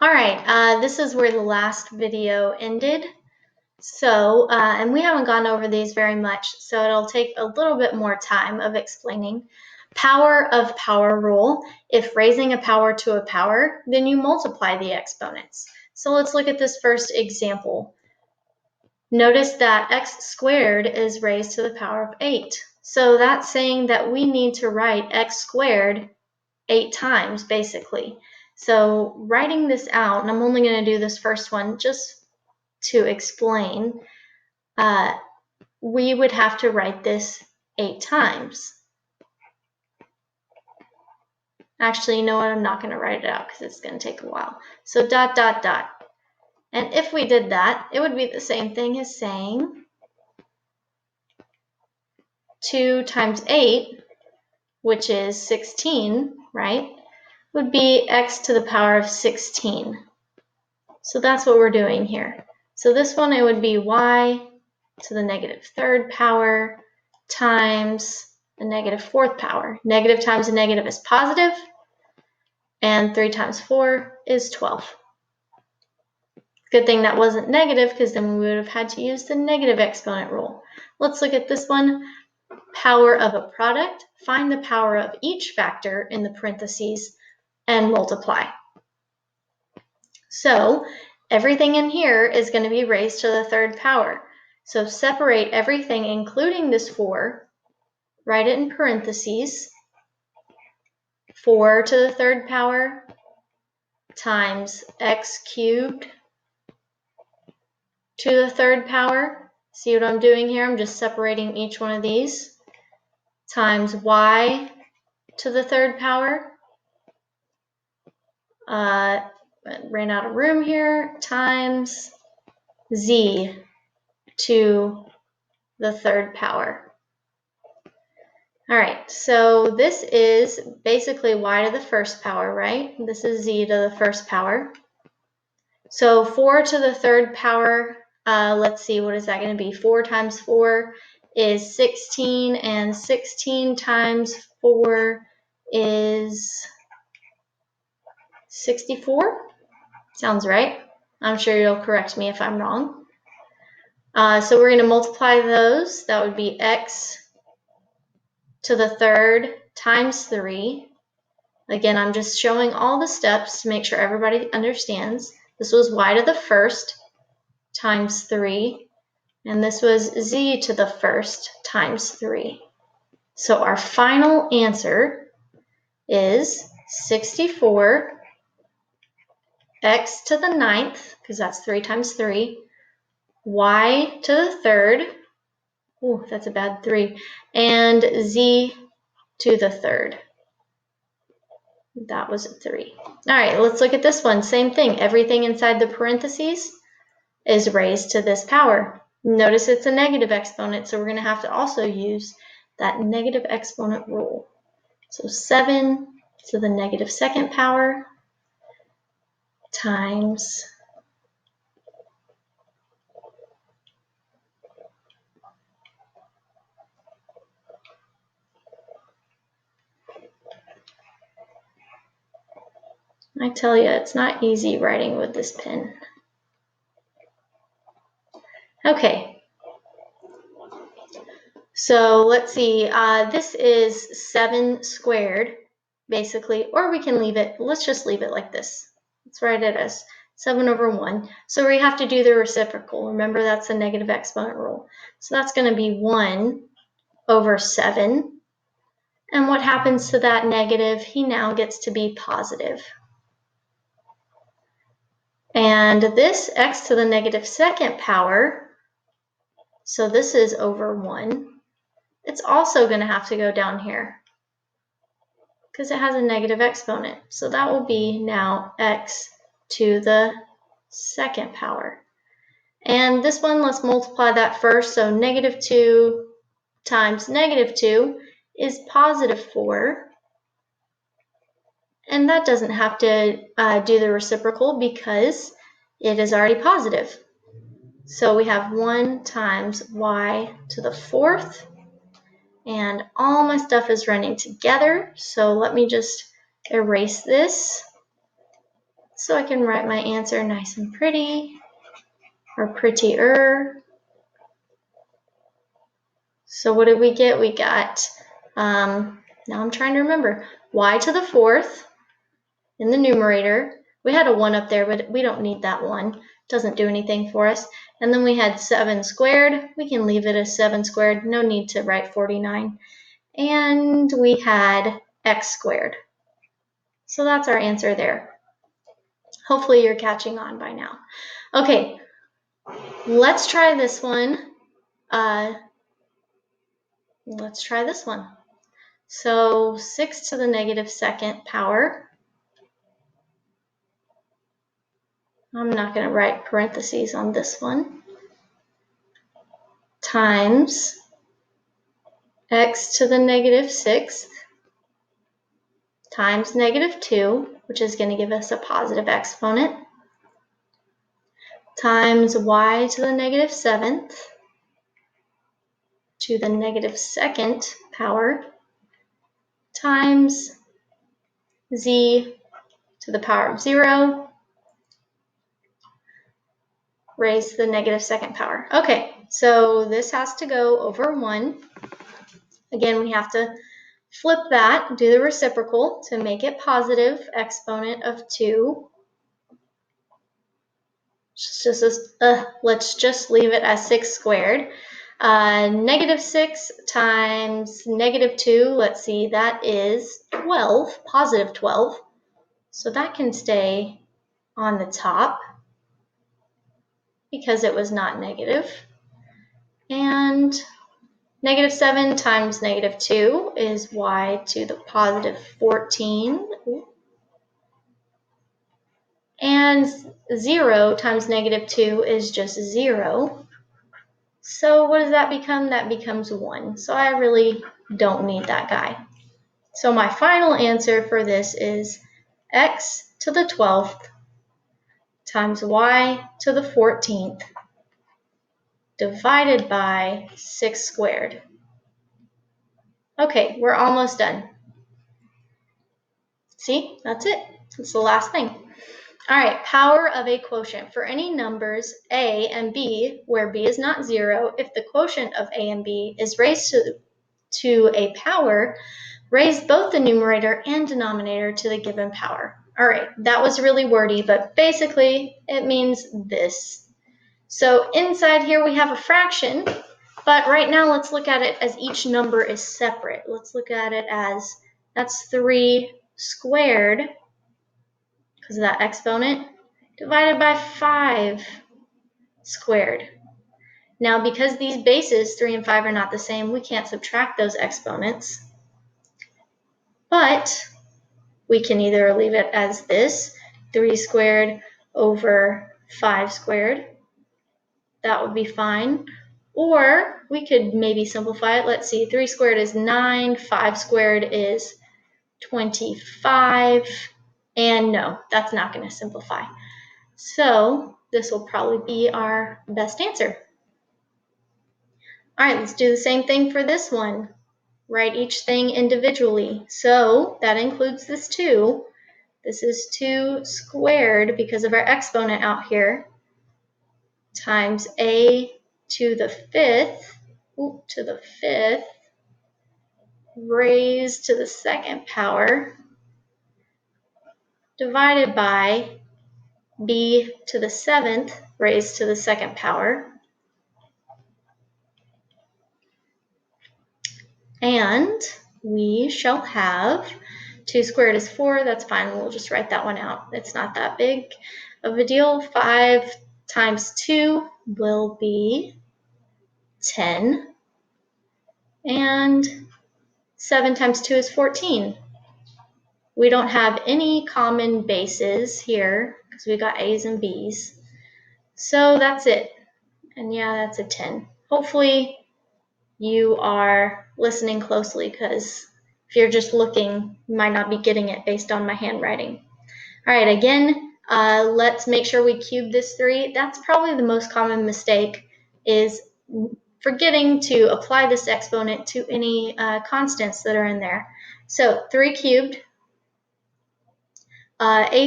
All right, this is where the last video ended. So, and we haven't gone over these very much, so it'll take a little bit more time of explaining. Power of power rule. If raising a power to a power, then you multiply the exponents. So let's look at this first example. Notice that x squared is raised to the power of 8. So that's saying that we need to write x squared 8 times, basically. So writing this out, and I'm only going to do this first one just to explain, we would have to write this 8 times. Actually, you know what? I'm not going to write it out because it's going to take a while. So dot, dot, dot. And if we did that, it would be the same thing as saying 2 times 8, which is 16, right, would be x to the power of 16. So that's what we're doing here. So this one, it would be y to the negative third power times the negative fourth power. Negative times a negative is positive, and 3 times 4 is 12. Good thing that wasn't negative, because then we would have had to use the negative exponent rule. Let's look at this one. Power of a product. Find the power of each factor in the parentheses and multiply. So everything in here is going to be raised to the third power. So separate everything, including this 4, write it in parentheses, 4 to the third power times x cubed to the third power. See what I'm doing here? I'm just separating each one of these, times y to the third power. Ran out of room here, times z to the third power. All right, so this is basically y to the first power, right? This is z to the first power. So 4 to the third power, let's see, what is that going to be? 4 times 4 is 16, and 16 times 4 is 64. Sounds right. I'm sure you'll correct me if I'm wrong. So we're going to multiply those. That would be x to the third times 3. Again, I'm just showing all the steps to make sure everybody understands. This was y to the first times 3, and this was z to the first times 3. So our final answer is 64 x to the 9th, because that's 3 times 3, y to the third, ooh, that's a bad 3, and z to the third. That was a 3. All right, let's look at this one. Same thing. Everything inside the parentheses is raised to this power. Notice it's a negative exponent, so we're going to have to also use that negative exponent rule. So 7 to the negative second power times I tell you, it's not easy writing with this pen. Okay, so let's see, this is 7 squared, basically, or we can leave it, let's just leave it like this. Let's write it as 7 over 1. So we have to do the reciprocal. Remember, that's the negative exponent rule. So that's going to be 1 over 7. And what happens to that negative? He now gets to be positive. And this x to the negative second power, so this is over 1, it's also going to have to go down here because it has a negative exponent. So that will be now x to the second power. And this one, let's multiply that first. So negative 2 times negative 2 is positive 4. And that doesn't have to do the reciprocal because it is already positive. So we have 1 times y to the fourth. And all my stuff is running together. So let me just erase this. so I can write my answer nice and pretty, or prettier. So what did we get? We got, now I'm trying to remember, y to the 4th in the numerator. We had a 1 up there, but we don't need that 1. It doesn't do anything for us. And then we had 7 squared. We can leave it as 7 squared. No need to write 49. And we had x squared. So that's our answer there. Hopefully you're catching on by now. Okay, let's try this one. Let's try this one. So 6 to the negative 2nd power. I'm not going to write parentheses on this one. Times x to the negative 6th times negative 2, which is going to give us a positive exponent, times y to the negative 7th to the negative 2nd power times z to the power of 0 raised to the negative 2nd power. Okay, so this has to go over 1. Again, we have to flip that, do the reciprocal to make it positive exponent of 2. Let's just leave it as 6 squared. Negative 6 times negative 2, let's see, that is 12, positive 12. So that can stay on the top because it was not negative. And negative 7 times negative 2 is y to the positive 14. And 0 times negative 2 is just 0. So what does that become? That becomes 1. So I really don't need that guy. So my final answer for this is x to the 12th times y to the 14th divided by 6 squared. Okay, we're almost done. See, that's it. That's the last thing. All right, power of a quotient. For any numbers a and b, where b is not 0, if the quotient of a and b is raised to a power, raise both the numerator and denominator to the given power. All right, that was really wordy, but basically it means this. So inside here we have a fraction, but right now let's look at it as each number is separate. Let's look at it as that's 3 squared, because of that exponent, divided by 5 squared. Now, because these bases, 3 and 5, are not the same, we can't subtract those exponents. But we can either leave it as this, 3 squared over 5 squared. That would be fine. Or we could maybe simplify it. Let's see, 3 squared is 9, 5 squared is 25. And no, that's not going to simplify. So this will probably be our best answer. All right, let's do the same thing for this one. Write each thing individually. So that includes this 2. This is 2 squared because of our exponent out here, times a to the 5th, raised to the 2nd power, divided by b to the 7th, raised to the 2nd power. And we shall have 2 squared is 4. That's fine. We'll just write that one out. It's not that big of a deal. 5 times 2 will be 10. And 7 times 2 is 14. We don't have any common bases here because we got A's and B's. So that's it. And yeah, that's a 10. Hopefully you are listening closely, because if you're just looking, you might not be getting it based on my handwriting. All right, again, let's make sure we cube this 3. That's probably the most common mistake, is forgetting to apply this exponent to any constants that are in there. So 3 cubed, a